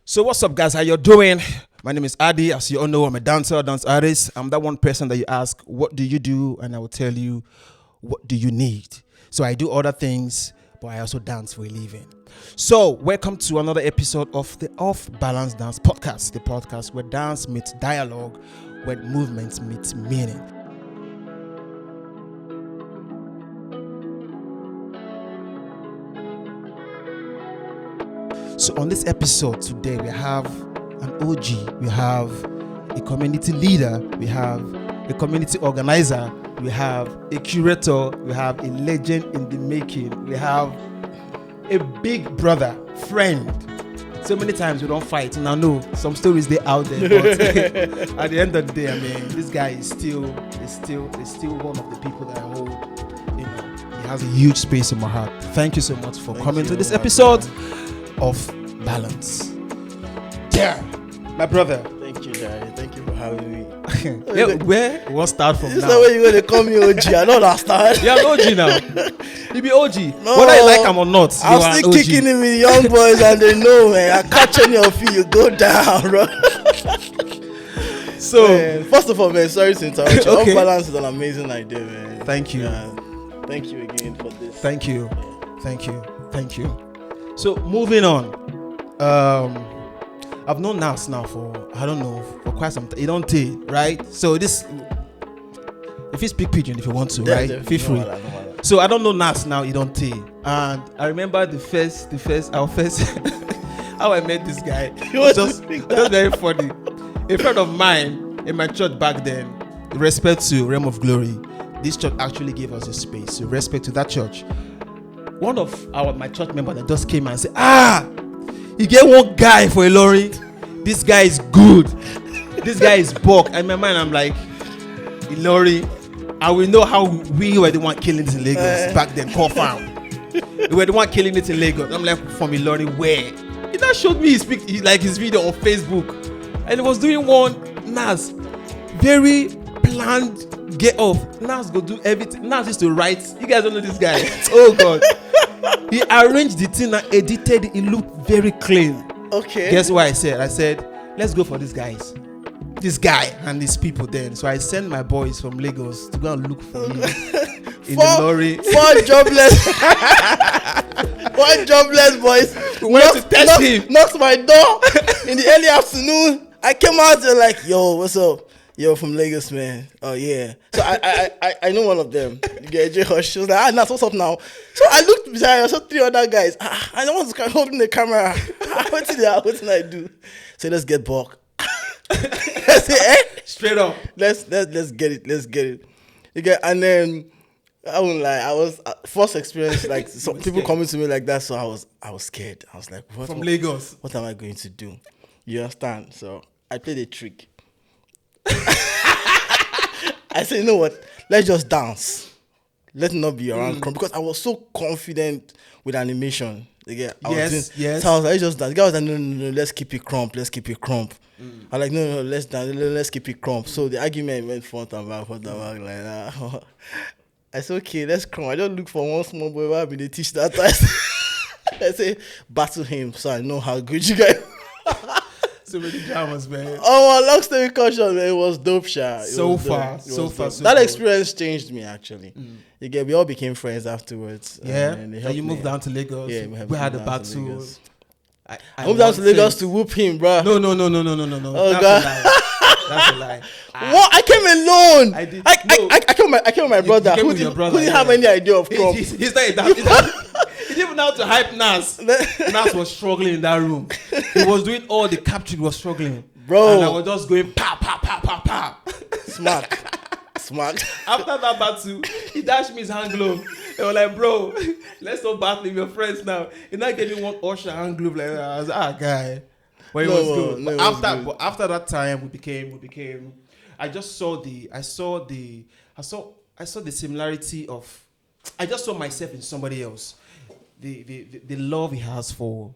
So what's up, guys? How you doing? My name is Adi. As you all know, I'm a dancer, dance artist. I'm that one person that you ask, what do you do? And I will tell you, what do you need? So I do other things, but I also dance for a living. So welcome to another episode of the OffBalance Dance Podcast, the podcast where dance meets dialogue, where movement meets meaning. So on this episode today, we have an OG, we have a community leader, we have a community organizer, we have a curator, we have a legend in the making, we have a big brother, friend. So many times we don't fight, and I know some stories they out there, but at the end of the day, I mean, this guy is still one of the people that I hold. You know, he has a huge space in my heart. Thank you so much for coming to this episode of Balance. Yeah, my brother. Thank you, Daddy. Thank you for having me. Yeah, where? We'll start from This now. is the way you're going to call me OG. I don't understand. You're an OG now. You be OG. No, whether you like him or not, I'm you are still an OG. kicking it with young boys and they know, man. I catch any of you, you go down, bro. So, Man, first of all, man, sorry to interrupt you. Okay. OffBalance is an amazing idea, man. Thank you. Thank you again for this. Thank you. Thank you. Thank you. So, moving on. I've known Nas now for, I don't know, for quite some time. You don't take, right? So, this, if you speak pigeon, if you want to, right? Feel free. So, I don't know Nas now, you don't take. And I remember our first, how I met this guy. It was just very funny. A friend of mine in my church back then, in respect to Realm of Glory, this church actually gave us a space. In respect to that church, one of my church members that just came and said, you get one guy for a lorry. This guy is good. This guy is bulk. And in my mind, I'm like, Ilori, I will know how we were the one killing this in Lagos back then. Call farm. We were the one killing it in Lagos. I'm like, from Ilori, where? He now showed me his video on Facebook. And he was doing one Nas. Very planned get off. Nas go do everything. Nas used to write. You guys don't know this guy. Oh God. He arranged the thing and edited it. It looked very clean. Okay. Guess what I said? I said, let's go for these guys. This guy and these people then. So I sent my boys from Lagos to go and look for him in the lorry. Four jobless. Four jobless boys. We went to test him. Knocked my door in the early afternoon. I came out there like, yo, what's up? Yo, from Lagos, man. Oh, yeah. So I know one of them. You get J Hush. She was like, Nas, what's up now? So I looked behind. I saw three other guys. I don't want to holding the camera. What did I do? So let's get bulk. I say, Straight up. Let's get it. Let's get it. You get, and then I won't lie. I was first experience like some people scared. coming to me like that. So I was scared. I was like, From Lagos. What am I going to do? You understand? So I played a trick. I said, you know what? Let's just dance. Let's not be around crump, because I was so confident with animation. Yes. So I was like, let's just dance. The guy was like, no, let's keep it crump. Let's keep it crump. I was like, no, let's dance. Let's keep it crump. So the argument went front and back, like that. I said, okay, let's crump. I just look for one small boy where I've been teach that time. I say, battle him so I know how good you guys. So many dramas, man. Oh, long story caution, man. It was dope, sha. So far. That experience changed me, actually. You get, we all became friends afterwards. Yeah. And So you moved down to Lagos. Yeah, we had a battle. I moved down to Lagos to whoop him, bro. No. Oh, That's God. a lie. That's a lie. What? I came alone. I did. I came with my brother. came Who with your didn't, brother, who didn't have any idea of crop. He's not that. He didn't even know how to hype Nas. Nas was struggling in that room. He was doing all the capture. He was struggling. Bro. And I was just going pa. Smack. After that battle, he dashed me his hand glove. They were like, bro, let's not battle with your friends now. He now gave me one Usher hand glove like that. I was like, guy. But it was good. But after that time, we became. I just saw the similarity of. I just saw myself in somebody else. The love he has for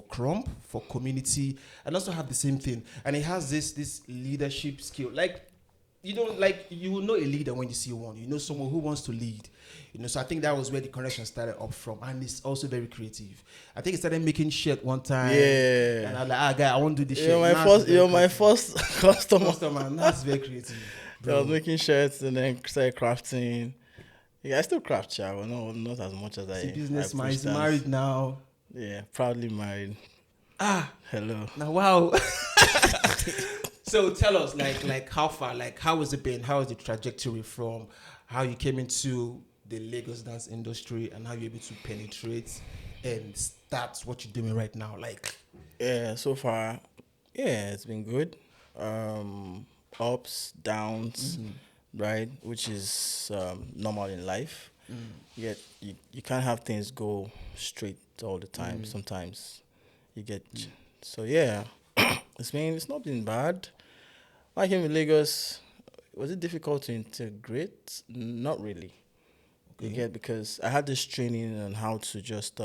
Crump, for community, and also have the same thing. And he has this leadership skill. Like you don't like, you will know a leader when you see one. You know someone who wants to lead. So I think that was where the connection started up from, and it's also very creative. I think he started making shirt one time. Yeah. And I'm like, guy, I want to do this shirt. You're my first customer. That's very creative. Bro. I was making shirts and then started crafting. Yeah, I still craft, but not as much as I. Businessman, he's married now. Yeah, proudly married. Hello. Now, wow. So tell us, like how far, like how has it been? How is the trajectory from how you came into the Lagos dance industry and how you're able to penetrate and start what you're doing right now? Like, yeah, so far, yeah, it's been good. Ups, downs, right? Which is normal in life. Yet you can't have things go straight all the time. Sometimes you get so yeah. It's not been bad. When I came to Lagos, was it difficult to integrate? Not really. Okay. You get, because I had this training on how to just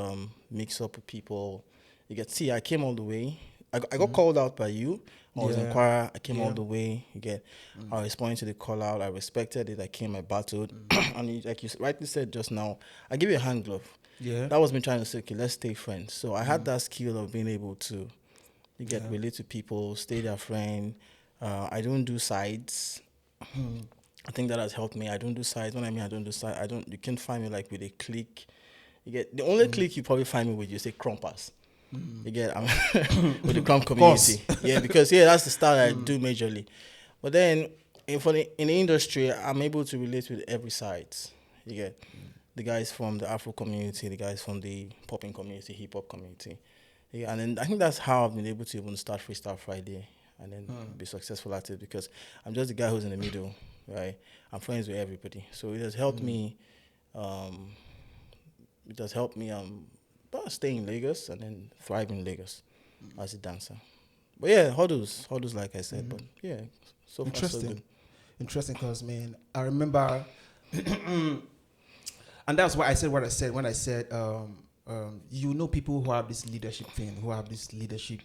mix up with people. You get, see, I came all the way. I got called out by you. I was in choir. I came all the way. You get, I responded to the call out. I respected it. I came. I battled. And like you rightly said just now, I give you a hand glove. Yeah. That was me trying to say, okay, let's stay friends. So I had that skill of being able to relate to people, stay their friend. I don't do sides. I think that has helped me. I don't do sides. When I mean I don't do sides, you can't find me like with a clique. You get, the only clique you probably find me with, you say crumpers. You get, with the crump community. Yeah, because that's the style I do majorly. But then in the industry, I'm able to relate with every side. You get the guys from the Afro community, the guys from the popping community, hip hop community. Yeah, and then I think that's how I've been able to even start Freestyle Friday and then be successful at it, because I'm just the guy who's in the middle, right? I'm friends with everybody, so it has helped me. It has helped me stay in Lagos and then thrive in Lagos as a dancer. But yeah, hurdles, like I said. But yeah, so far so good. Interesting, because man, I remember, and that's why I said what I said when I said. People who have this leadership thing,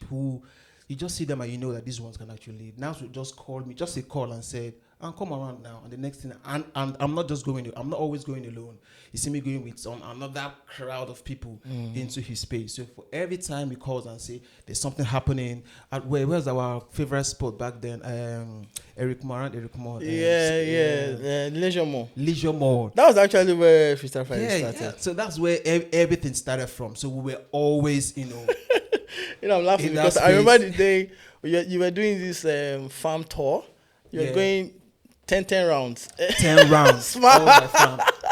who you just see them and you know that these ones can actually lead. Now, just called me, just a call and said, come around now. And the next thing, and I'm not just going, I'm not always going alone. You see me going with another crowd of people into his space. So for every time he calls and say, there's something happening, where's our favorite spot back then? Eric Moore. Leisure Mall. That was actually where Freestyle Friday started. Yeah. So that's where everything started from. So we were always, I'm laughing because I remember the day you were doing this farm tour. You were going 10 rounds. 10 rounds. Smart.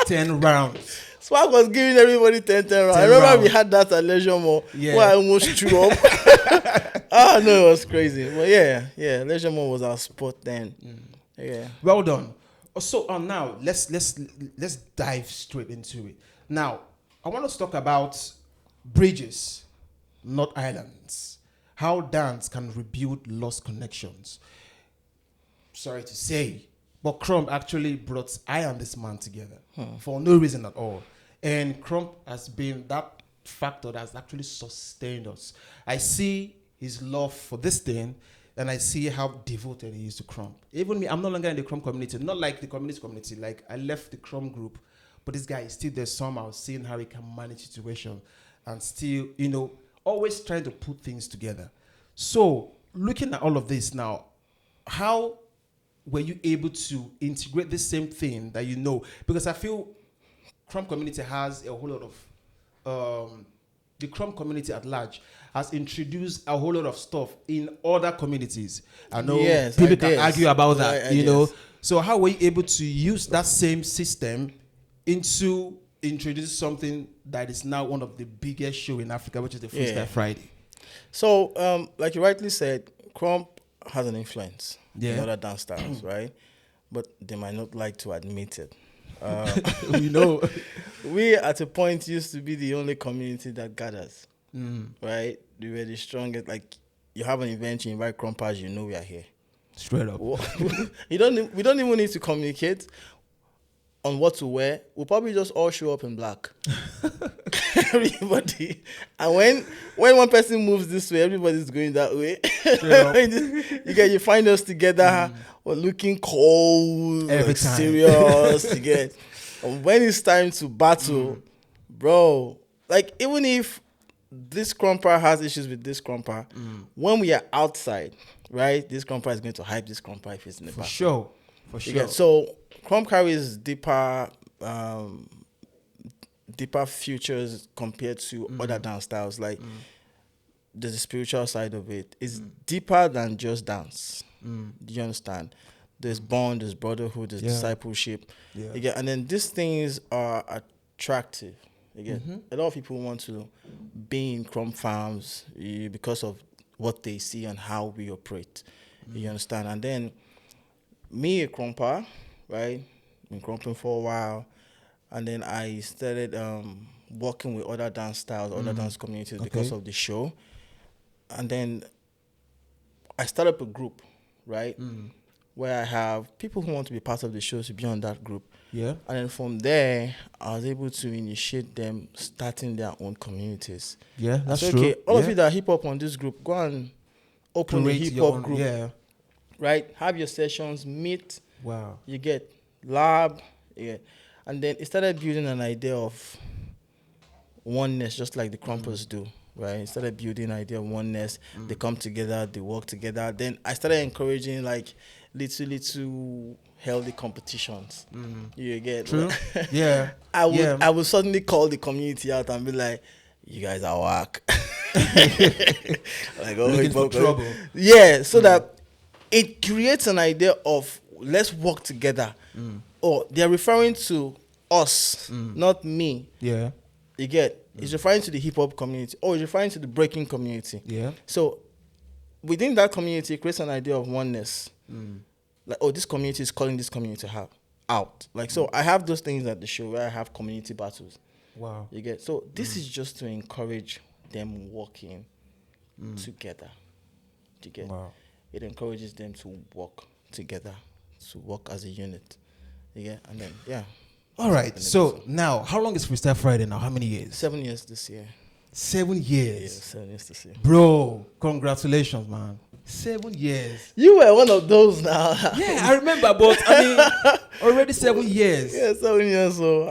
10 rounds. Spark was giving everybody 10 rounds. I remember we had that at Leisure Mall where I almost threw up. No, it was crazy. But yeah, Leisure Mall was our spot then. Yeah. Well done. So now let's dive straight into it. Now, I want us to talk about bridges, not islands. How dance can rebuild lost connections. Sorry to say, but Crump actually brought I and this man together for no reason at all. And Crump has been that factor that has actually sustained us. I see his love for this thing, and I see how devoted he is to Crump. Even me, I'm no longer in the Crump community, not like the community. Like, I left the Crump group, but this guy is still there somehow, seeing how he can manage situation and still, always trying to put things together. So, looking at all of this now, how were you able to integrate the same thing that because I feel Crump community has a whole lot of the Crump community at large has introduced a whole lot of stuff in other communities. I know people can argue about that, So how were you able to use that same system into introduce something that is now one of the biggest show in Africa, which is the Freestyle Friday? So, like you rightly said, Crump has an influence in other dance styles, right? But they might not like to admit it. We at a point used to be the only community that gathers, right? We were the strongest. Like, you have an event, you invite Crumpers, we are here. Straight up. We don't even need to communicate on what to wear. We'll probably just all show up in black. everybody. And when one person moves this way, everybody's going that way. You find us together, we're looking cold, Every like time. serious. You get. And when it's time to battle, bro, like even if this crumper has issues with this crumper, when we are outside, right, this crumper is going to hype this crumper if it's in the back. For sure. So crump carries deeper futures compared to other dance styles. Like there's a spiritual side of it. It's deeper than just dance. Do you understand? There's bond, there's brotherhood, there's discipleship. Yeah. And then these things are attractive. Again, a lot of people want to be in crump farms because of what they see and how we operate. You understand? And then me, a crumper, right? Been crumping for a while. And then I started working with other dance styles, other dance communities because of the show. And then I started up a group, right? Where I have people who want to be part of the show to be on that group. Yeah. And then from there, I was able to initiate them starting their own communities. Yeah, that's true. Okay, all of you that are hip hop on this group, go and open a hip hop group. Yeah. Right? Have your sessions, meet. Wow. You get lab. Yeah. And then it started building an idea of oneness, just like the Crumpers do. Right? It started building an idea of oneness. They come together, they work together. Then I started encouraging like little healthy competitions. You get true. Yeah. I would suddenly call the community out and be like, "You guys are whack." Like, looking for trouble. Yeah, so that it creates an idea of let's work together. Or they're referring to us, not me. Yeah. You get? It's referring to the hip hop community, or it's referring to the breaking community. Yeah. So within that community, it creates an idea of oneness. Like, oh, this community is calling this community out. Like, so I have those things at the show where I have community battles. Wow. You get? So this is just to encourage them working together. You get? Wow. It encourages them to work together, to work as a unit. Yeah, and then, yeah. All right. So now, how long is Freestyle Friday now? How many years? 7 years this year. 7 years? Yeah, 7 years this year. Bro, congratulations, man. 7 years. You were one of those now. Yeah, I remember, but I mean, already 7 years. Yeah, 7 years. So,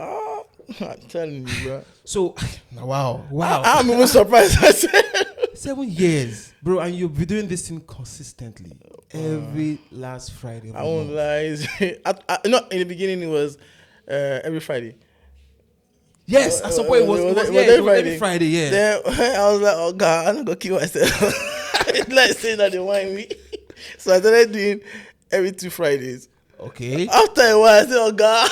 I'm telling you, bro. So, wow. I'm even surprised. I said 7 years, bro, and you'll be doing this thing consistently every last Friday. I won't lie. In the beginning, it was every Friday. Yes, at some point it was every Friday. Yeah. Then I was like, oh God, I'm not gonna kill myself. Like saying that they want me, so I started doing every 2 Fridays. Okay. After a while, I said, oh God,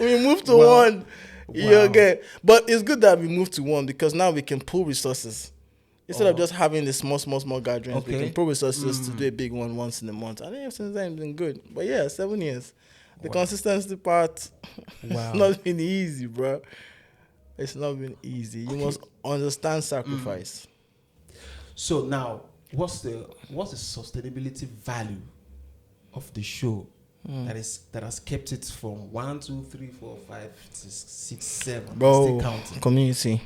we moved to one. You okay? But it's good that we moved to one because now we can pool resources. Instead of just having the small gatherings, we can pool resources to do a big one once in a month. I think since then it's been good. But yeah, 7 years. The consistency part, it's not been easy, bro. It's not been easy. You must understand sacrifice. So now, what's the sustainability value of the show that has kept it from 1, 2, 3, 4, 5, 6, 7? Bro, still counting. Community.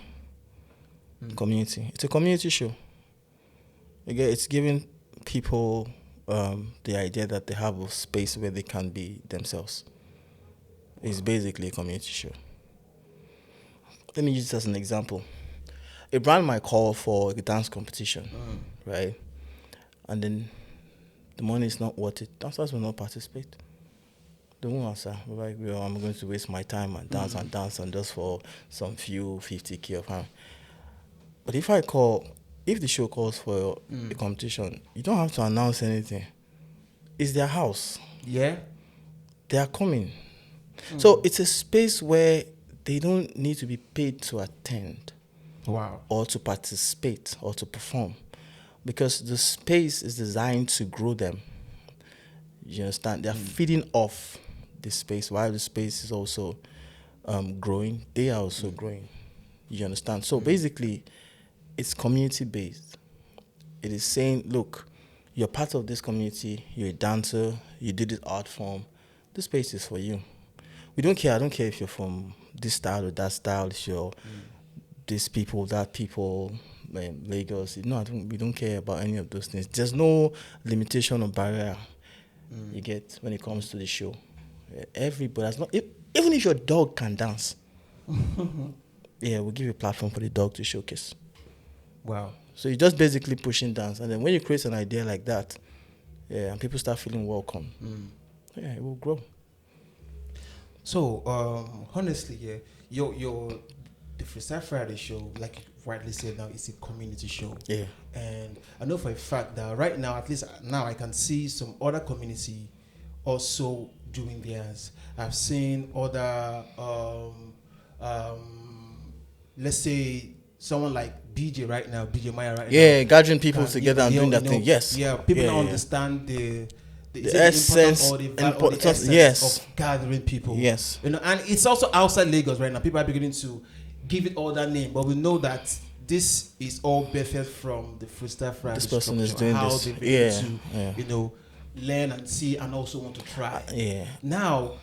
It's a community show. Again, it's giving people the idea that they have a space where they can be themselves. It's basically a community show. Let me use this as an example. A brand might call for a dance competition, right? And then the money is not worth it. Dancers will not participate. They won't answer. Like, I'm going to waste my time and dance and just for some few 50K of harm. But if the show calls for a competition, you don't have to announce anything. It's their house. Yeah. They are coming. So it's a space where they don't need to be paid to attend. Wow. Or to participate or to perform. Because the space is designed to grow them. You understand? They're feeding off the space while the space is also growing. They are also growing. You understand? So basically, it's community-based. It is saying, look, you're part of this community, you're a dancer, you do this art form, this space is for you. We don't care. I don't care if you're from this style or that style show, these people, that people, Lagos. No, we don't care about any of those things. There's no limitation or barrier you get when it comes to the show. Everybody has not, even if your dog can dance, we'll give you a platform for the dog to showcase. Wow. So you're just basically pushing dance, and then when you create an idea like that, and people start feeling welcome, it will grow. So honestly, the Freestyle Friday show, like you rightly said now, it's a community show. Yeah. And I know for a fact that right now, at least now, I can see some other community also doing theirs. I've seen other, let's say someone like DJ right now, DJ Maya right now. Yeah, gathering people together and doing that thing. Yes. Yeah, people don't understand the essence or the essence of gathering people. Yes. You know, and it's also outside Lagos right now. People are beginning to give it all that name, but we know that this is all birthed from the Freestyle Friday. This person is doing how this. They begin to, you know, learn and see and also want to try. Now,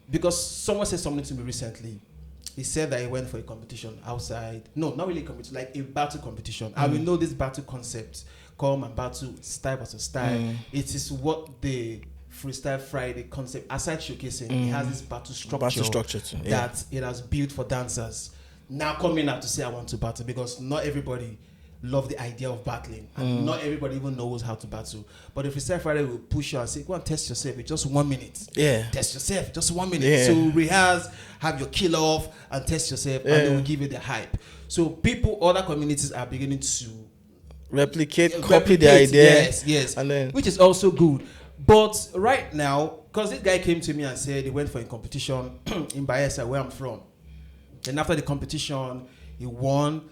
because someone said something to me recently, he said that he went for a competition outside. No, not really a competition, like a battle competition. And we know this battle concept, come and battle style versus style. It is what the Freestyle Friday concept, aside showcasing, it has this battle structure that it has built for dancers. Now coming out to say I want to battle, because not everybody love the idea of battling, and not everybody even knows how to battle. But if Freestyle Friday will push you and say, go and test yourself in just 1 minute. Yeah. Test yourself, just 1 minute. So rehearse, have your kill off, and test yourself, and they will give you the hype. So people, other communities are beginning to replicate, copy the idea. Yes. And then, which is also good. But right now, because this guy came to me and said he went for a competition in Bayelsa, where I'm from. And after the competition, he won.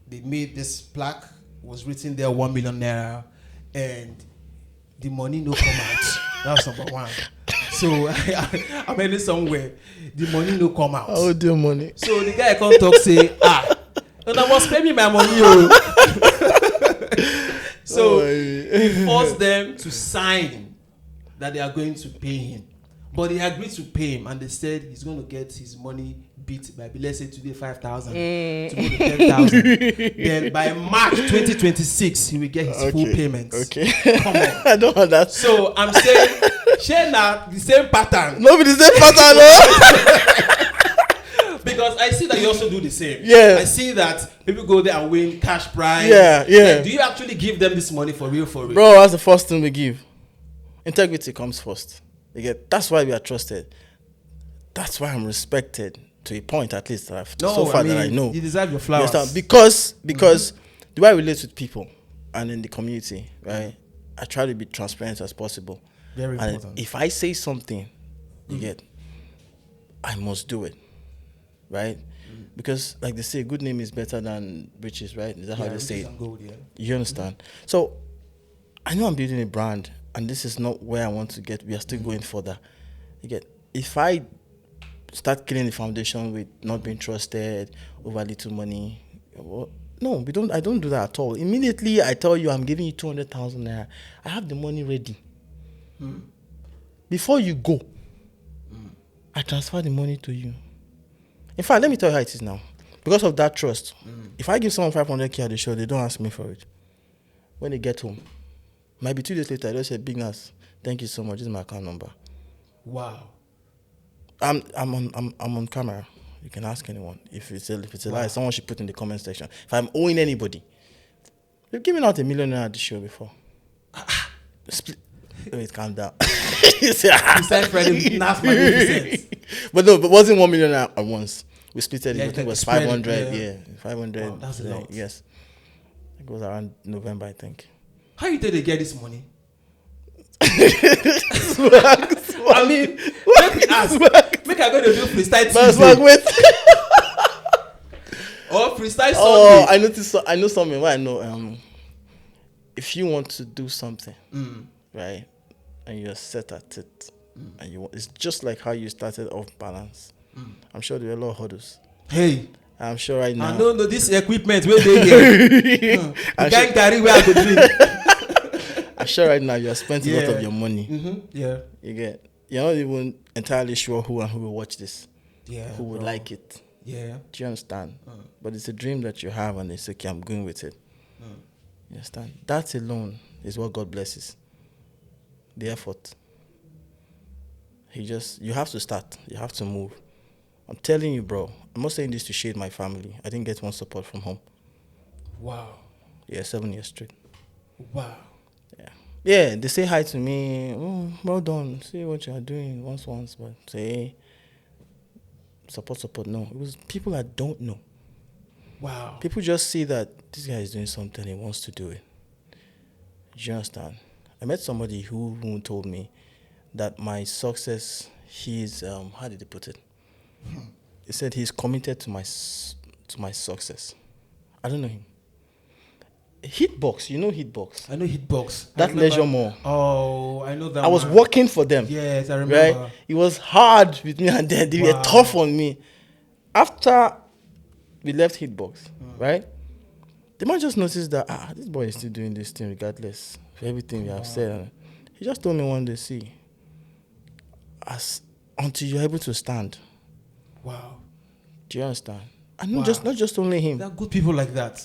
They made this plaque, was written there 1 million naira, and the money no come out. That's number one. So I'm heading somewhere. The money no come out. How do money? So the guy come talk say, and I was paying my money. So he forced them to sign that they are going to pay him. But he agreed to pay him, and they said he's going to get his money beat by, let's say today 5,000, tomorrow 10,000. Then by March 2026, he will get his full payments. Okay. Come on. I don't want that. So I'm saying, share now the same pattern. No, the same pattern, no. Because I see that you also do the same. Yeah. I see that people go there and win cash prize. Yeah. Like, do you actually give them this money for real? Bro, that's the first thing we give. Integrity comes first. That's why we are trusted. That's why I'm respected to a point, at least. That I know. You deserve your flowers. Because the way I relate with people and in the community, right? I try to be transparent as possible. Very important. And if I say something, I must do it, right? Because, like they say, good name is better than riches, right? Is that how they say it? Gold, You understand? So, I know I'm building a brand, and this is not where I want to get. We are still going further. If I start killing the foundation with not being trusted, over little money, no, we don't. I don't do that at all. Immediately, I tell you, I'm giving you 200,000 naira. I have the money ready. Before you go, I transfer the money to you. In fact, let me tell you how it is now. Because of that trust, if I give someone 500K at the show, they don't ask me for it. When they get home, might be 2 days later, they'll say, Big Nas, thank you so much. This is my account number. Wow. I'm on camera. You can ask anyone. If it's a lie, someone should put in the comment section. If I'm owing anybody, we've given out $1 million at the show before. Split. Wait, calm down. Besides Friday, Nas Magnificent. But no, but it wasn't $1 million at once. We split it. I think it was 500. Yeah, 500. Wow, that's a lot. Yes. It goes around November, I think. How you think they get this money? Swag. I mean, make I go to do freestyle Tuesday. Swag with. Or freestyle Sunday. Oh, I know something. What I know. If you want to do something, right, and you're set at it, and it's just like how you started OffBalance. I'm sure there are a lot of hurdles. Hey, I'm sure right now. I don't know this equipment where they here. You can't carry where I go drink. I'm sure right now you have spent a lot of your money. Yeah. You're not even entirely sure who will watch this. who would like it. Yeah. Do you understand? But it's a dream that you have, and it's okay, I'm going with it. You understand? That alone is what God blesses. The effort. You have to start. You have to move. I'm telling you, bro. I'm not saying this to shade my family. I didn't get one support from home. Wow. Yeah, 7 years straight. Wow. Yeah, they say hi to me. Oh, well done. See what you are doing once. But say, support. No. It was people I don't know. Wow. People just see that this guy is doing something. He wants to do it. Do you understand? I met somebody who told me that my success, he's, how did he put it? He said he's committed to my success. I don't know him. Hitbox, you know Hitbox? I know Hitbox. That Leisure Mall. Oh, I know that. I was working for them. Yes, I remember. Right? It was hard with me, and then they were tough on me. After we left Hitbox, right? The man just noticed that this boy is still doing this thing regardless of everything we have said. He just told me one day, see, until you're able to stand. Wow. Do you understand? And not just only him. There are good people like that.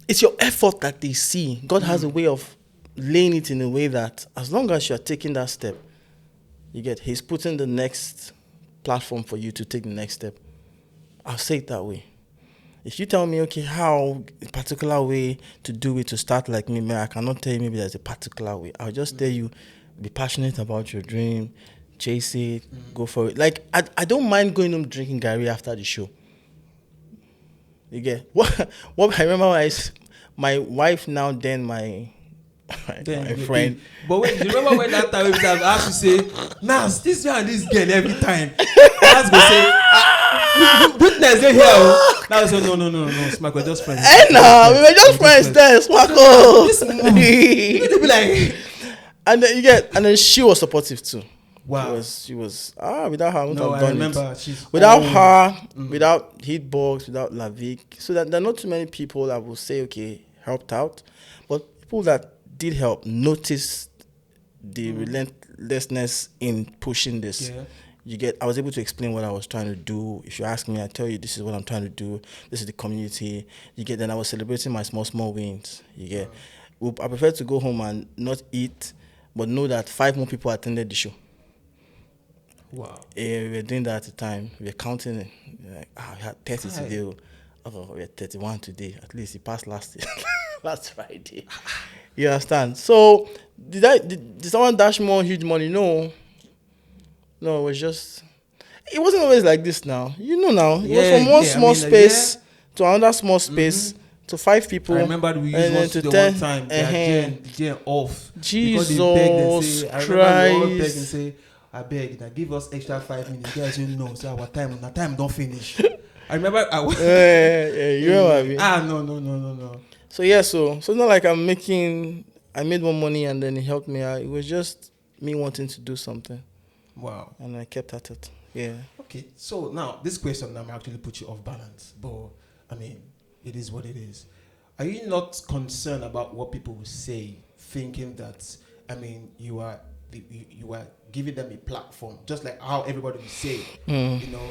It's your effort that they see. God has a way of laying it in a way that as long as you're taking that step, he's putting the next platform for you to take the next step. I'll say it that way. If you tell me, okay, how a particular way to do it, to start like me, I cannot tell you maybe there's a particular way. I'll just tell you, be passionate about your dream, chase it, go for it. Like, I don't mind going home drinking Gary after the show. You get what I remember my wife now then my friend. But wait, do you remember when that time I asked you say, Nas, this guy and this girl every time. Nas go say, witness they here. Now say no, Smack, we're just friends. We were just friends there, Smacko. You be like, and then and then she was supportive too. Wow. She was without her, I wouldn't have I done remember. it. Without her, without Hitbox, without Lavik, so that there are not too many people that will say, okay, helped out. But people that did help noticed the relentlessness in pushing this. Yeah. I was able to explain what I was trying to do. If you ask me, I tell you this is what I'm trying to do. This is the community. Then I was celebrating my small wins. I prefer to go home and not eat, but know that 5 more people attended the show. Wow. We were doing that at the time. We were counting it. We had 30 today. We had 31 today. At least it passed last Friday. You understand? So did someone dash more huge money? No, it was just. It wasn't always like this now. You know now. It was from one small space to another small space to 5 people. I remember we used one to the 10, one time. They off. Jesus Christ. They say, I beg, now give us extra 5 minutes. Guys, you know, so our time don't finish. I remember. You know what I mean? No. So so it's not like I made more money and then it helped me out. It was just me wanting to do something. Wow. And I kept at it. Yeah. Okay, so now this question now actually put you off balance, but I mean, it is what it is. Are you not concerned about what people will say, thinking that, I mean, you are giving them a platform, just like how everybody will say, you know,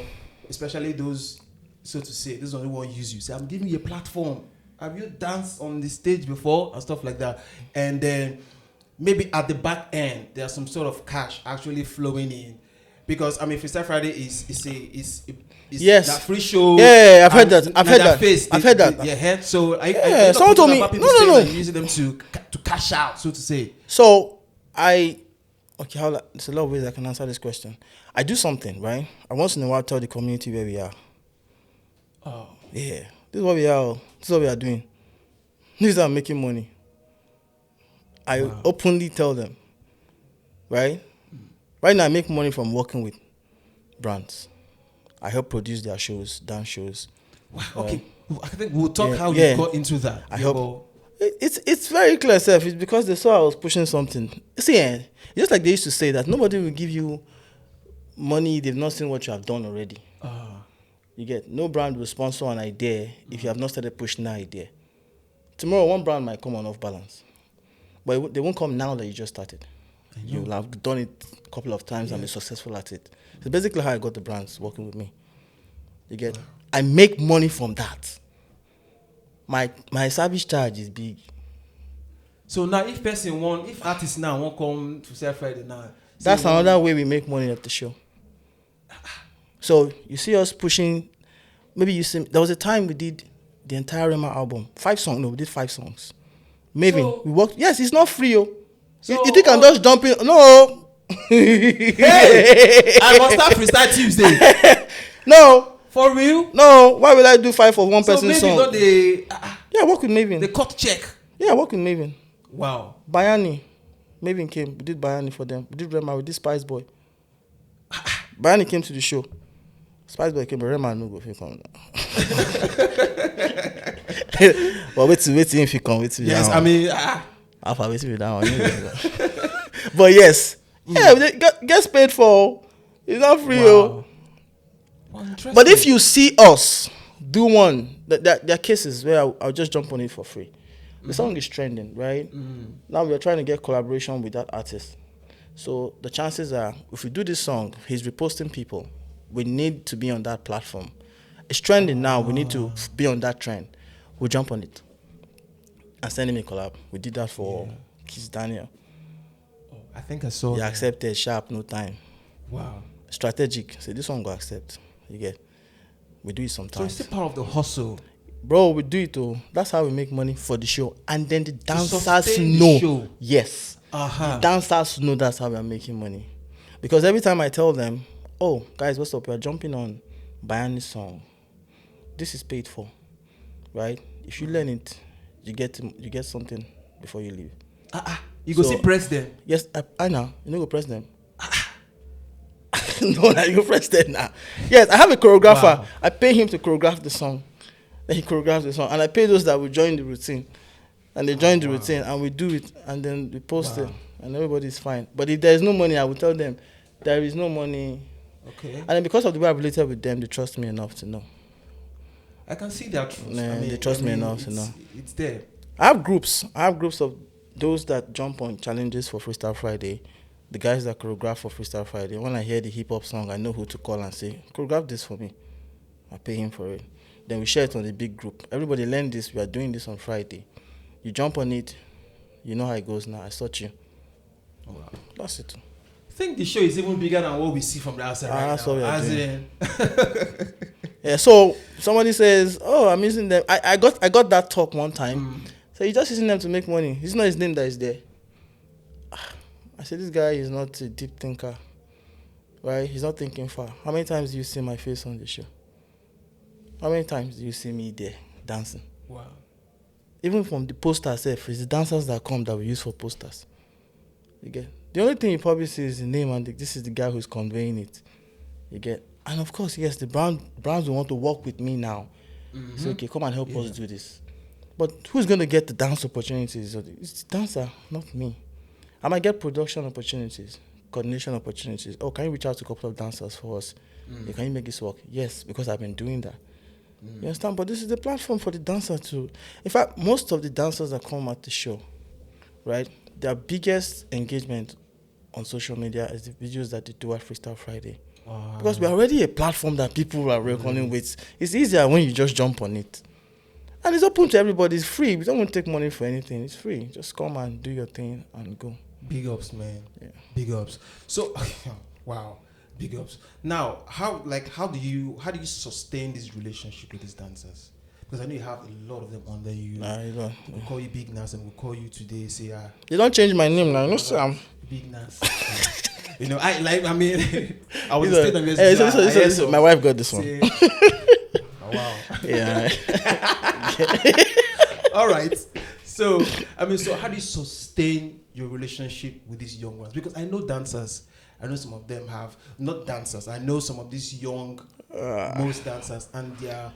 especially those, so to say, this is only one use you. Say, I'm giving you a platform. Have you danced on the stage before and stuff like that? And then maybe at the back end, there's some sort of cash actually flowing in. Because I mean, Freestyle Friday is yes, that free show. Yeah, I've heard that. I've heard that. Yeah, so someone told me no. Using them to cash out, so to say. So there's a lot of ways I can answer this question. I do something, right? I once in a while tell the community where we are. Oh yeah, this is what we are. This is what we are doing. This is how I'm making money. I openly tell them, right? Right now, I make money from working with brands. I help produce their shows, dance shows. Wow. Okay, I think we'll talk how you got into that. I help. It's very clear, Seth. It's because they saw I was pushing something. See, just like they used to say that nobody will give you money they've not seen what you have done already. You get no brand will sponsor an idea if you have not started pushing that idea. Tomorrow, one brand might come on OffBalance, but they won't come now that you just started. You'll have done it a couple of times and be successful at it. It's basically how I got the brands working with me. You get? I make money from that. My service charge is big. So now, if artists now won't come to Sell Friday now, that's another way we make money at the show. So you see us pushing. Maybe you see there was a time we did the entire Rema album, 5 songs. No, we did 5 songs. Maven, we worked. Yes, it's not free, yo. So, you think I'm just jumping? No. Hey, I must start freestyle Tuesday. No. For real? No. Why would I do 5 for one person song? So maybe I work with Maven. They cut check. Yeah, I work with Maven. Wow. Bayani. Maven came. We did Bayani for them. We did Rema. We did Spice Boy. Bayani came to the show. Spice Boy came, but Rema no go if he come now. But wait if he come. Yes, I mean, Alpha wait with that one. But yes, they gets paid for. It's not free, yo. Wow, but if you see us do one, there are cases where I'll just jump on it for free. The song is trending, right? Now we are trying to get collaboration with that artist. So the chances are, if we do this song, he's reposting people. We need to be on that platform. It's trending now. We need to be on that trend. We'll jump on it and send him a collab. We did that for Kiss Daniel. Oh, I think I saw. He accepted sharp, no time. Wow. Strategic. Say this one go accept. You get. We do it sometimes. So it's still part of the hustle. Bro, we do it too. That's how we make money for the show. And then the dancers know. Show. Yes. The dancers know that's how we are making money. Because every time I tell them, oh, guys, what's up? We are jumping on Bayani's song. This is paid for. Right? If you learn it, you get something before you leave. You go see press them. Yes, I know. You know go press them. No, you go press them now. Yes, I have a choreographer. Wow. I pay him to choreograph the song. Then he choreographs the song. And I pay those that will join the routine. And they join the routine and we do it and then we post it and everybody's fine. But if there is no money, I will tell them there is no money. Okay. And then because of the way I've related with them, they trust me enough to know. I can see that trust. They trust me enough to know. It's there. I have groups of those that jump on challenges for Freestyle Friday. The guys that choreograph for Freestyle Friday. When I hear the hip hop song, I know who to call and say, choreograph this for me. I pay him for it. Then we share it on the big group. Everybody learn this. We are doing this on Friday. You jump on it. You know how it goes now. I sought you. Oh, wow. That's it. I think the show is even bigger than what we see from the outside right that's now. What we are doing. Yeah, so somebody says, oh, I'm using them. I got that talk one time. So he's just using them to make money. It's not his name that is there. I said, this guy is not a deep thinker. Right? He's not thinking far. How many times do you see my face on the show? How many times do you see me there dancing? Wow. Even from the poster itself, it's the dancers that come that we use for posters. You get? The only thing you probably see is the name and this is the guy who's conveying it. You get? And of course, yes, the brands will want to work with me now. Say, okay, come and help us do this. But who's going to get the dance opportunities? It's the dancer, not me. I might get production opportunities, coordination opportunities. Oh, can you reach out to a couple of dancers for us? Can you make this work? Yes, because I've been doing that. You understand? But this is the platform for the dancer too. In fact, most of the dancers that come at the show, right, their biggest engagement on social media is the videos that they do at Freestyle Friday. Wow. Because we're already a platform that people are reckoning with. It's easier when you just jump on it. And it's open to everybody. It's free. We don't want to take money for anything. It's free. Just come and do your thing and go. Big ups, man. Yeah. Big ups. So, wow. Big ups. Now, how do you sustain this relationship with these dancers? Because I know you have a lot of them under you. Nah, you don't. We'll call you Big Nas and we'll call you today. Say, you don't change my name now. No, Sam. Big Nas. You know, I was a state my wife got this one. Say, oh, wow. Yeah. All right. So how do you sustain your relationship with these young ones? Because I know dancers. I know some of them have not dancers. I know some of these young, most dancers and their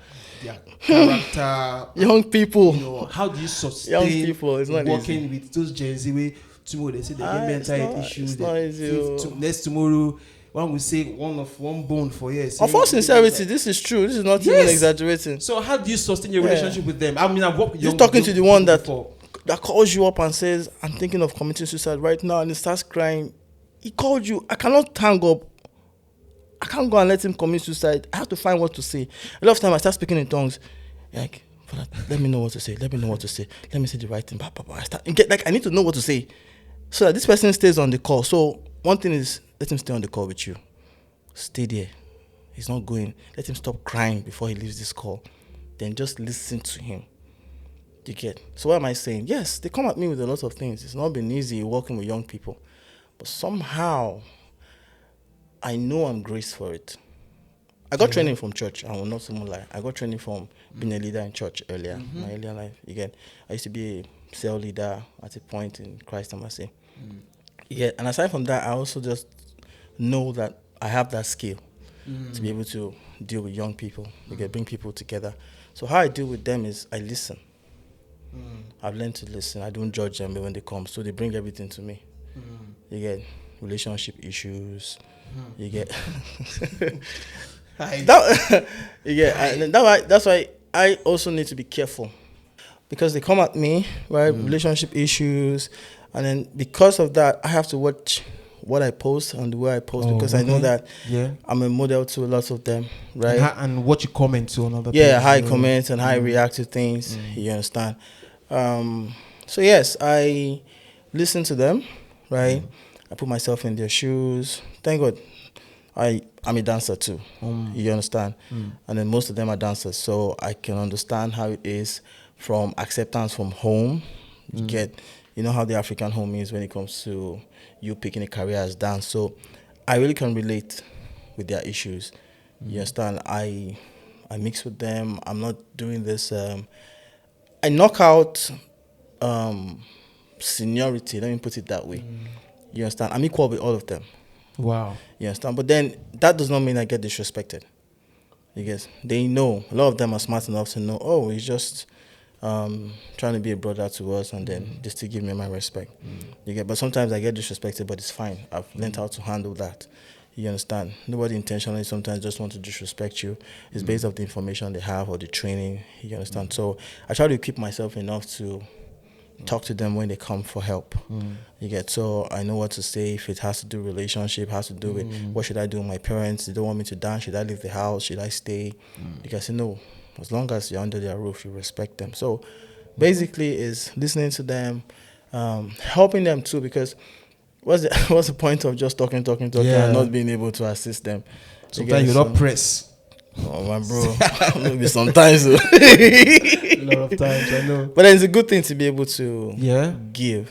character. Young people. You know, how do you sustain young people? It's not working easy. with those Gen Z way? Tomorrow they say they get mental health issues. It's not easy. Next tomorrow, one will say one bone for years. Of all sincerity, this is true. This is not even exaggerating. So how do you sustain your relationship with them? I mean, I've worked with young. Just talking to the one that. that calls you up and says, I'm thinking of committing suicide right now, and he starts crying, he called you. I cannot hang up. I can't go and let him commit suicide. I have to find what to say. A lot of time I start speaking in tongues. Like, Father, let me know what to say. Let me know what to say. Let me say the right thing. I need to know what to say so that this person stays on the call. So one thing is, let him stay on the call with you. Stay there. He's not going. Let him stop crying before he leaves this call. Then just listen to him. You get? So what am I saying? Yes, they come at me with a lot of things. It's not been easy working with young people. But somehow, I know I'm graced for it. I got training from church. I will not even lie. I got training from being a leader in church earlier, my earlier life. You I used to be a cell leader at a point in Christ, I must say. Yeah, and aside from that, I also just know that I have that skill to be able to deal with young people. Bring people together. So how I deal with them is I listen. I've learned to listen. I don't judge them when they come. So they bring everything to me. You get relationship issues. You get that's why I also need to be careful, because they come at me, right? Relationship issues, and then because of that, I have to watch what I post and the way I post, because I know that I'm a model to a lot of them, right? And what you comment to another person. Yeah, how I comment and how I react to things. You understand? So yes, I listen to them, right? I put myself in their shoes. Thank God, I'm a dancer too. You understand? And then most of them are dancers, so I can understand how it is from acceptance from home. You know how the African home is when it comes to you picking a career as dance. So I really can relate with their issues. You understand? I mix with them. I'm not doing this. I knock out seniority. Let me put it that way. You understand? I'm equal with all of them. Wow. You understand? But then that does not mean I get disrespected. Because they know, a lot of them are smart enough to know, oh, he's just trying to be a brother to us, and then just to give me my respect. But sometimes I get disrespected, but it's fine. I've learned how to handle that. You understand? Nobody intentionally sometimes just want to disrespect you. It's based off the information they have or the training. You understand? So I try to equip myself enough to talk to them when they come for help. So I know what to say. If it has to do with relationship, has to do with what should I do with my parents, they don't want me to dance, should I leave the house, should I stay? Because as long as you're under their roof, you respect them. So basically is listening to them, helping them too, because what's the point of just talking and not being able to assist them? Sometimes you don't press. Oh my bro, maybe sometimes. A lot of times, I know. But then it's a good thing to be able to give.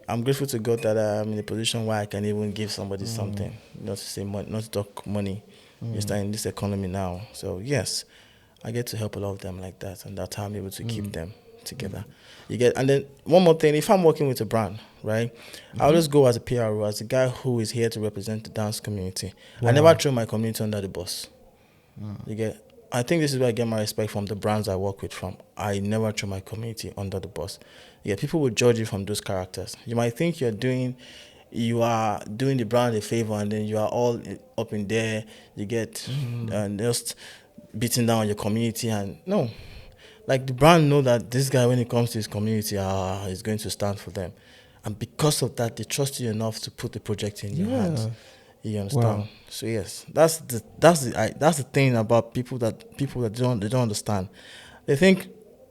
I'm grateful to God that I'm in a position where I can even give somebody something, not to say money, not to talk money. Just in this economy now. So yes, I get to help a lot of them like that, and that's how I'm able to keep them together. And then one more thing, if I'm working with a brand, right, I always go as a PRO, as a guy who is here to represent the dance community. Wow. I never throw my community under the bus. I think this is where I get my respect from the brands I work with from. I never throw my community under the bus. People will judge you from those characters. You might think you are doing the brand a favor, and then you are all up in there. And just beating down your community, and no. Like the brand know that this guy, when it comes to his community, is going to stand for them. And because of that, they trust you enough to put the project in your hands. You understand? Wow. So yes, that's the thing about people that they don't understand. They think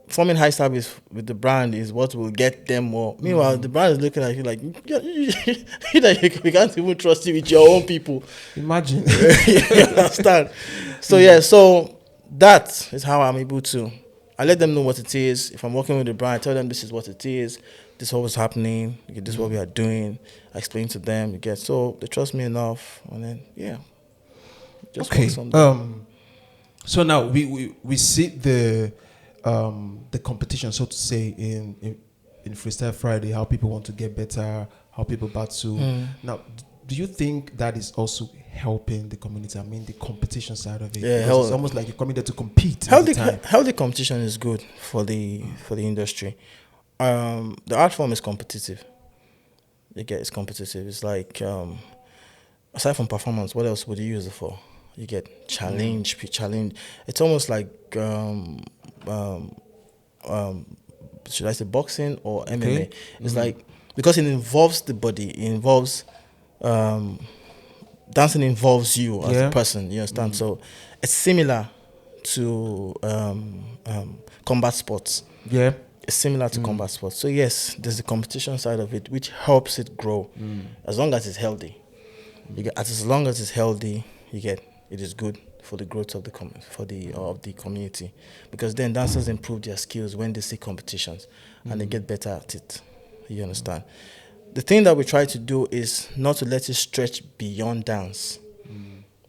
forming high service with the brand is what will get them more. Meanwhile, the brand is looking at you like we can't even trust you with your own people. Imagine. You understand? So so that is how I'm able to. I let them know what it is. If I'm working with the brand, I tell them this is what it is. This is what was happening. This is what we are doing. I explain to them. So they trust me enough, and then just okay. So now we see the competition, so to say, in Freestyle Friday. How people want to get better. How people battle. Now, do you think that is also helping the community? I mean, the competition side of it. Yeah, it's almost like you're coming there to compete. Healthy competition is good for the industry. The art form is competitive. It's competitive. It's like aside from performance, what else would you use it for? You get challenge. It's almost like should I say boxing or MMA? It's like, because it involves the body, it involves dancing involves you as a person. You understand? So it's similar to combat sports. Yeah. It's similar to combat sports. So yes, there's the competition side of it, which helps it grow, as long as it's healthy. You get, as long as it's healthy, it is good for the growth of the community, because then dancers improve their skills when they see competitions, and they get better at it. You understand? The thing that we try to do is not to let it stretch beyond dance.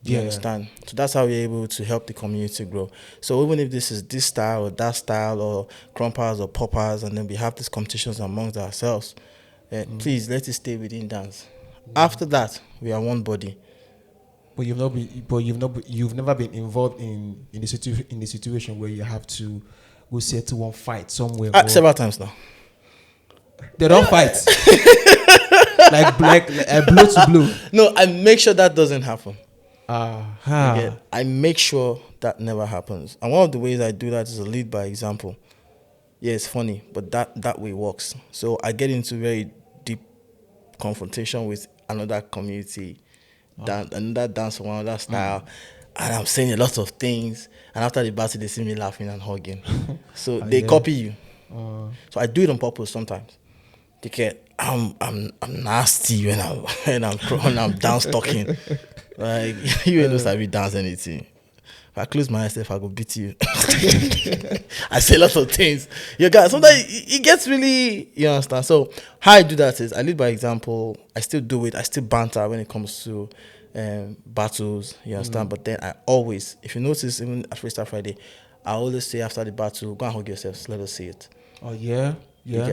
You understand? So that's how we're able to help the community grow. So even if this is this style or that style, or crumpers or poppers, and then we have these competitions amongst ourselves, please let it stay within dance. After that, we are one body. But you've never been involved in the situation where you have to go settle one fight somewhere. Several times now. They don't fight. like blow to blow. No, I make sure that doesn't happen. Uh-huh. I make sure that never happens. And one of the ways I do that is to lead by example. Yeah, it's funny, but that way works. So I get into very deep confrontation with another community, another dance from another style, and I'm saying a lot of things. And after the battle, they see me laughing and hugging. So they copy you. So I do it on purpose sometimes. I'm nasty when I'm dance talking. Like, you ain't know me dance anything. If I close my eyes, if I go beat you. I say lots of things. You guys, sometimes it gets really, you understand. So how I do that is I lead by example. I still do it. I still banter when it comes to battles. You understand. But then I always, if you notice, even at Freestyle Friday, I always say after the battle, go and hug yourselves. Let us see it. Oh yeah.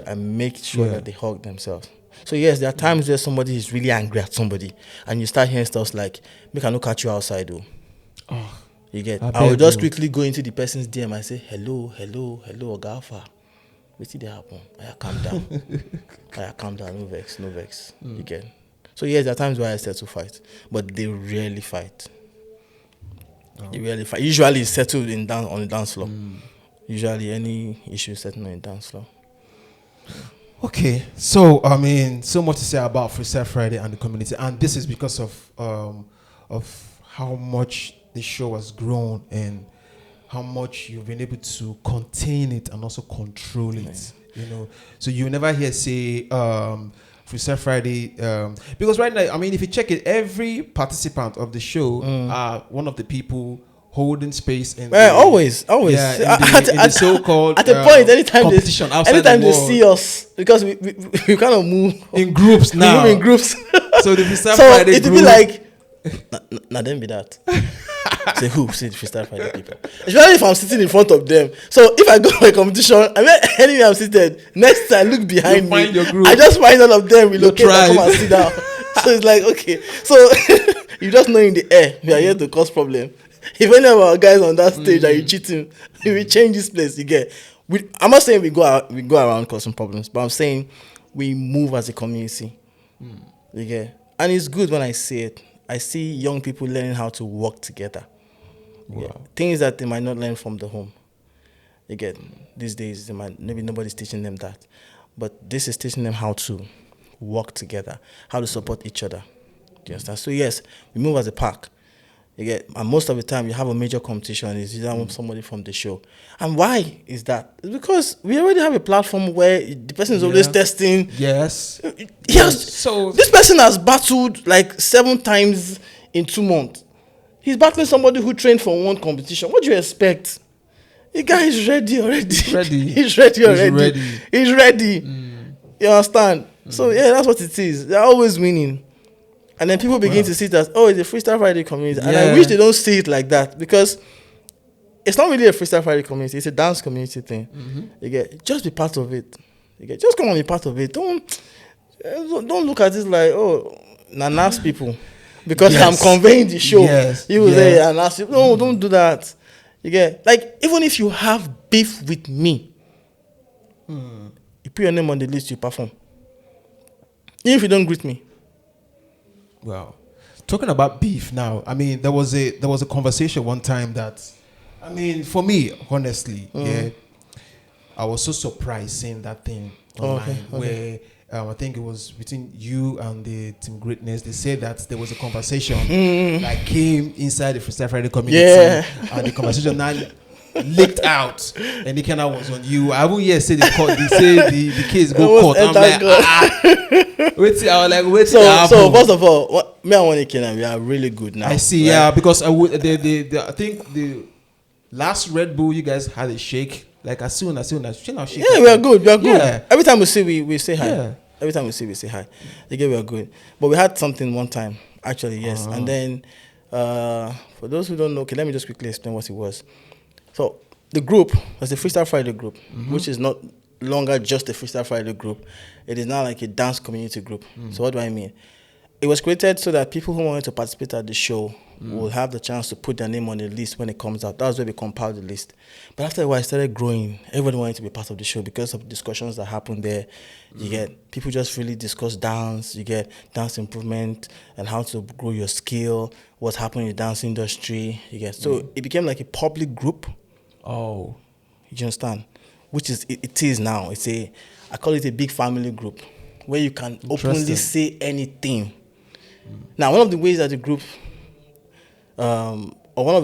I make sure that they hug themselves. So yes, there are times where somebody is really angry at somebody, and you start hearing stuff like, "Make I no catch you outside, though." You get. I will just quickly go into the person's DM and say, "Hello, Ogafa. What did happen? Calm down. No vex. You get. So yes, there are times where I settle fight, but they rarely fight. They rarely fight. Usually, it's settled on the dance floor. Usually, any issue is settled on the dance floor. Okay, so I mean, so much to say about Freestyle Friday and the community, and this is because of how much the show has grown and how much you've been able to contain it and also control it. You know, so you never hear say Freestyle Friday because right now, I mean, if you check it, every participant of the show are one of the people holding space in always in the so-called at a point anytime they see us, because we kind of move in groups now. We move in groups. So the Freestyle so Friday it will be like then be that. Say who? Say the Freestyle Friday people. Especially if I'm sitting in front of them. So if I go to a competition, I mean, anywhere I'm seated, next time I look behind me, I just find all of them relocate and come and sit down. So it's like, okay. So you just know in the air, we are here to cause problem. If any of our guys on that stage are you cheating, we change this place. You get. I'm not saying we go around causing problems, but I'm saying we move as a community. You get. And it's good when I see it. I see young people learning how to work together. Wow. Things that they might not learn from the home. You get. These days, maybe nobody's teaching them that, but this is teaching them how to work together, how to support each other. Do you understand? So yes, we move as a pack. You get, and most of the time you have a major competition, it's either somebody from the show. And why is that? It's because we already have a platform where the person is always testing. Yes. So this person has battled like 7 times in 2 months. He's battling somebody who trained for one competition. What do you expect? The guy is ready already. He's ready already. He's ready. You understand? So yeah, that's what it is. They're always winning. And then people begin to see it as, it's a Freestyle Friday community. And I wish they don't see it like that, because it's not really a Freestyle Friday community. It's a dance community thing. You get, just be part of it. You get, just come and be part of it. Don't look at it like, Nas people. Because I'm conveying the show. You will say, Nas people. No, don't do that. You get, like, even if you have beef with me, you put your name on the list, you perform. Even if you don't greet me. Well, talking about beef now, I mean, there was a conversation one time that, I mean, for me, honestly, I was so surprised seeing that thing online where I think it was between you and the Team Greatness. They said that there was a conversation that came inside the Freestyle Friday community, and the conversation now leaked out, and the kind of was on you. I won't yet say the court. They say the case go court. I'm like, wait. I was like, wait. So first of all, me and One Kenya, we are really good now. I see, right? Yeah, because I think the last Red Bull you guys had a shake. Like as soon as shake. Yeah, we are good. Yeah. Every time we see, we say hi. Yeah. Every time we say hi. Again, we are good. But we had something one time, actually, yes. And then, for those who don't know, okay, let me just quickly explain what it was. So the group was the Freestyle Friday group, which is not longer just a Freestyle Friday group. It is now like a dance community group. So what do I mean? It was created so that people who wanted to participate at the show will have the chance to put their name on the list when it comes out. That's where we compiled the list. But after a while, it started growing. Everybody wanted to be part of the show because of discussions that happened there. You get people just really discuss dance. You get dance improvement and how to grow your skill, what's happening in the dance industry. You get it became like a public group. Oh, you understand? Which is it is now. I call it a big family group where you can openly say anything. Now, one of the ways that the group, or one of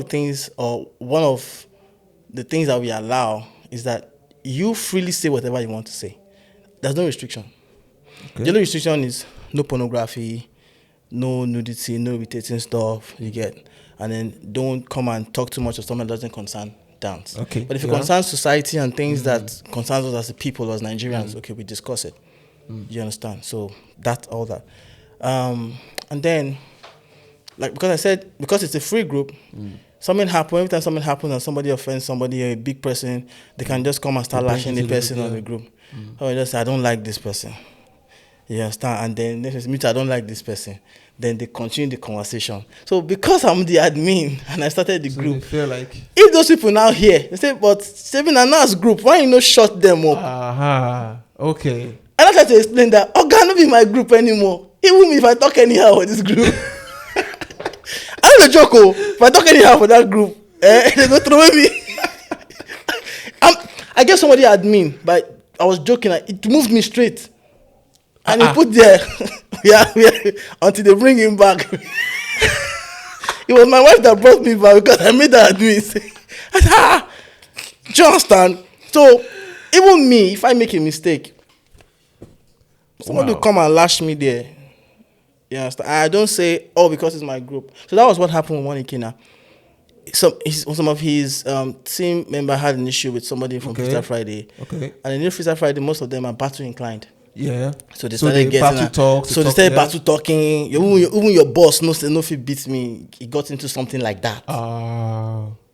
the things that we allow is that you freely say whatever you want to say. There's no restriction. Okay. The only restriction is no pornography, no nudity, no irritating stuff, you get. And then don't come and talk too much of something that doesn't concern dance. Okay. But if it concerns society and things that concerns us as a people, as Nigerians, okay, we discuss it. You understand? So that's all that. And then, like, because I said, because it's a free group, something happens, every time something happens and somebody offends somebody, a big person, they can just come and start lashing the person on the group. So I just say, I don't like this person. You understand? And then next person, me too, I don't like this person. Then they continue the conversation. So because I'm the admin and I started the group, they feel like if those people now hear, they say, but Saving and Nas group, why you not shut them up? Okay. And I try to explain that, can't be my group anymore. Even if I talk anyhow for this group. I don't joke, if I talk anyhow for that group, they go throw me. I guess somebody admin, but I was joking, it moved me straight. And he put there, until they bring him back. It was my wife that brought me back because I made her admin. I said, do you understand? So, even me, if I make a mistake, somebody will come and lash me there. You understand? I don't say, because it's my group. So that was what happened with One Ikena. Some of his team member had an issue with somebody from Freestyle Friday. Okay. And in Freestyle Friday, most of them are battle inclined. Yeah. So they started getting battle talk. So they started battle talking. Even your boss no if he beats me, he got into something like that.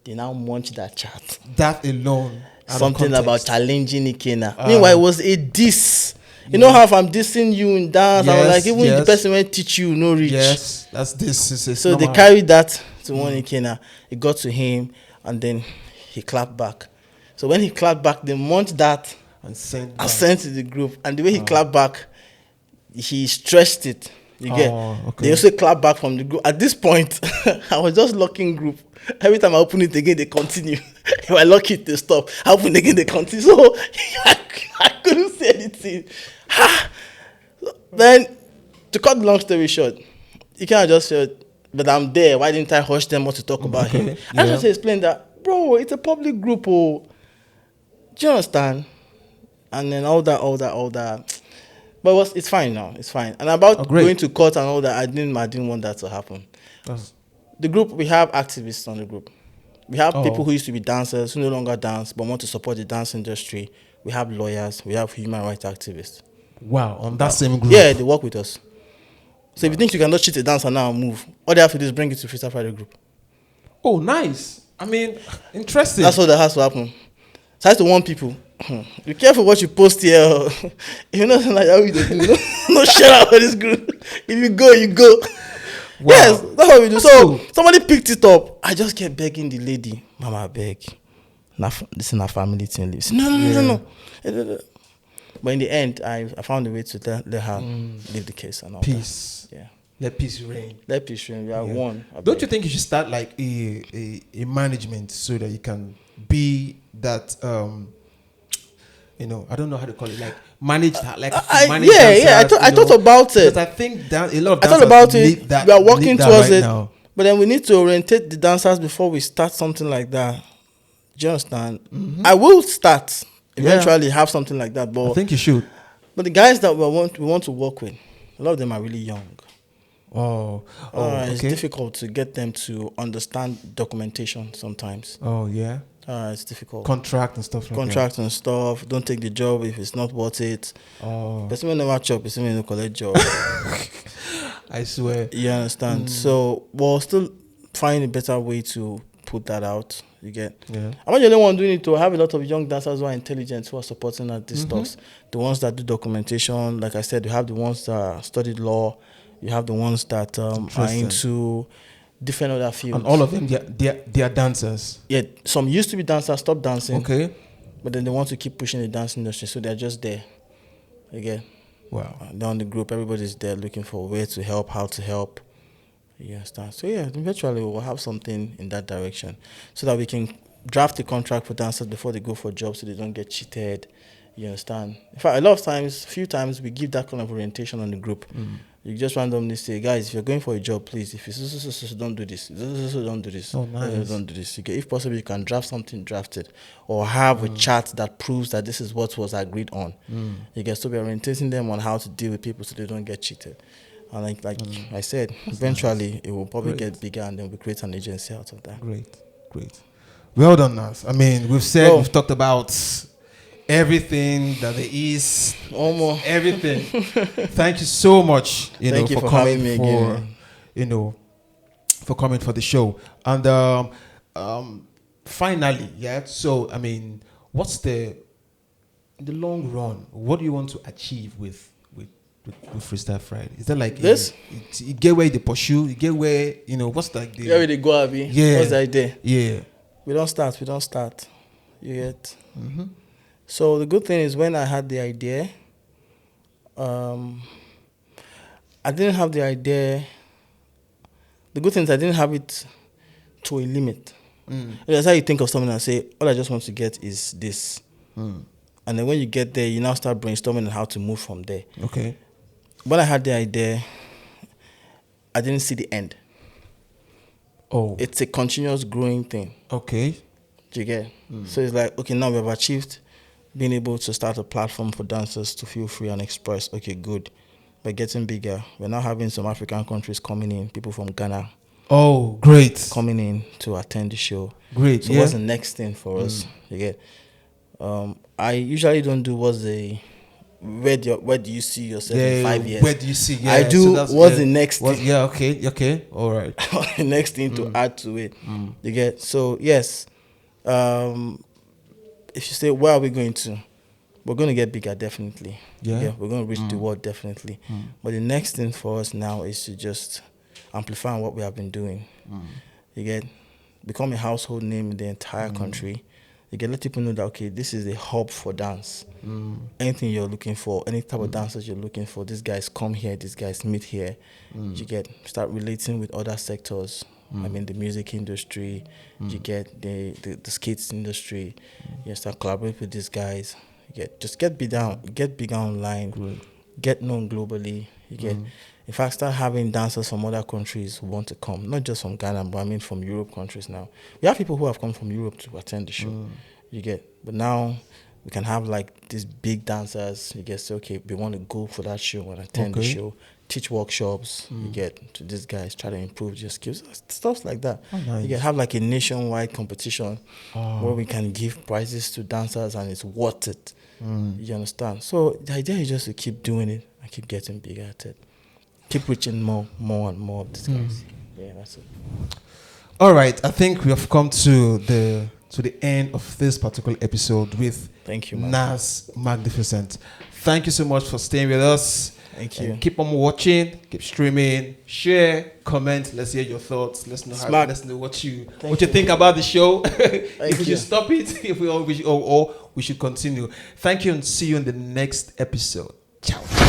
They now munch that chat. That alone. Something about challenging Ikena. Meanwhile, it was a diss. You know how if I'm dissing you in dance, I was like, even if the person won't teach you, no reach. Yes, that's this. So they carried that to One Ikena. It got to him, and then he clapped back. So when he clapped back, they munched that and sent to the group. And the way he clapped back, he stretched it. You get? Okay. They also clapped back from the group. At this point, I was just locking group. Every time I open it again, they continue. If I lock it, they stop. I open it again, they continue. So I couldn't say anything. Then, to cut the long story short, you can't just say, but I'm there. Why didn't I hush them not to talk about him? I just explained that, bro, it's a public group. Do you understand? And then all that. But it's fine now. It's fine. And about going to court and all that, I didn't want that to happen. The group, we have activists on the group. We have people who used to be dancers, who no longer dance, but want to support the dance industry. We have lawyers. We have human rights activists. Wow, on that same group? Yeah, they work with us. So if you think you cannot cheat a dancer now and move, all they have to do is bring it to Freestyle Friday group. Oh, nice. I mean, interesting. That's what that has to happen. So I have to warn people. Be careful what you post here. If you know something like that, we do. No share out for this group. If you go, you go. Wow. Yes, that's what we do. So somebody picked it up. I just kept begging the lady, Mama, I beg. This is our family thing. No. But in the end, I found a way to let her leave the case and all peace. That. Yeah. Let peace reign. Let peace reign. We are one. Don't you think you should start like a management so that you can be that I don't know how to call it, like manage that, like manage dancers, I thought about it. Because I think that a lot of I thought about it. We are working towards it now. But then we need to orientate the dancers before we start something like that. Do you understand? Mm-hmm. I will start eventually have something like that. But I think you should. But the guys that we want to work with, a lot of them are really young. Okay. It's difficult to get them to understand documentation sometimes. Oh yeah. It's difficult. Contract and stuff like that. Don't take the job if it's not worth it. Person will never chop. Person will no collect job. I swear. You understand? So we'll still find a better way to put that out. You get? Yeah. I'm not the only one doing it. To have a lot of young dancers who are intelligent, who are supporting these stuff. The ones that do documentation, like I said, you have the ones that studied law. You have the ones that are into different other fields. And all of them, they are dancers. Yeah, some used to be dancers, stopped dancing. Okay. But then they want to keep pushing the dance industry, so they're just there. Again. Wow. Down the group, everybody's there looking for where to help, how to help. You understand? So yeah, eventually we'll have something in that direction, so that we can draft a contract for dancers before they go for jobs, so they don't get cheated. You understand? In fact, few times we give that kind of orientation on the group. You just randomly say, guys, if you're going for a job, please, if you don't do this, don't do this. Oh, nice. Don't do this. If possible, you can draft something drafted, or have a chart that proves that this is what was agreed on. You get to be orientating them on how to deal with people so they don't get cheated. And like I said, eventually it will probably get bigger, and then we create an agency out of that. Great. Well done, Nas. I mean, we've talked about everything that there is, almost everything. Thank you so much, Thank you for coming me again. For coming for the show. And finally, so I mean, what's in the long run, what do you want to achieve with Freestyle Friday? Is that like this? You get where they pursue, you get where, what's like the... Where they go, Abby? Yeah. What's the idea? Yeah. We don't start. You get? So the good thing is, when I had the idea, I didn't have the idea. The good thing is I didn't have it to a limit. That's how you think of something and say, all I just want to get is this. And then when you get there, you now start brainstorming on how to move from there. Okay. When I had the idea, I didn't see the end. Oh. It's a continuous growing thing. Okay. Do you get? So it's like, okay, now we've achieved being able to start a platform for dancers to feel free and express. Okay, good. We're getting bigger. We're now having some African countries coming in, people from Ghana. Oh, great. Coming in to attend the show. Great. So what's the next thing for us? You get? I usually don't do where do you see yourself in 5 years? Where do you see? Yeah, I do what's the next thing. Yeah, okay. All right. The next thing to add to it. You get? So yes. If you say, where are we going to? We're going to get bigger, definitely. Yeah, we're going to reach the world, definitely. But the next thing for us now is to just amplify on what we have been doing. You get? Become a household name in the entire country. You get? Let people know that, okay, this is a hub for dance. Anything you're looking for, any type of dancers you're looking for, these guys come here, these guys meet here. You get? Start relating with other sectors. I mean, the music industry, you get the skates industry. You start collaborating with these guys. You get bigger online, get known globally. You get, in fact, start having dancers from other countries who want to come, not just from Ghana, but I mean from Europe countries now. We have people who have come from Europe to attend the show. You get, but now we can have like these big dancers. You get, say, okay, we want to go for that show and attend the show. Teach workshops, you get, to these guys, try to improve your skills, stuff like that. Oh, nice. You can have like a nationwide competition where we can give prizes to dancers and it's worth it. You understand? So the idea is just to keep doing it and keep getting bigger at it. Keep reaching more and more of these guys. Yeah, that's it. All right, I think we have come to the end of this particular episode with Thank you, man. Nas Magnificent. Thank you so much for staying with us. Thank you. Keep on watching, keep streaming, share, comment. Let's hear your thoughts. Let's know what you think about the show. If we should stop it, or we should continue. Thank you, and see you in the next episode. Ciao.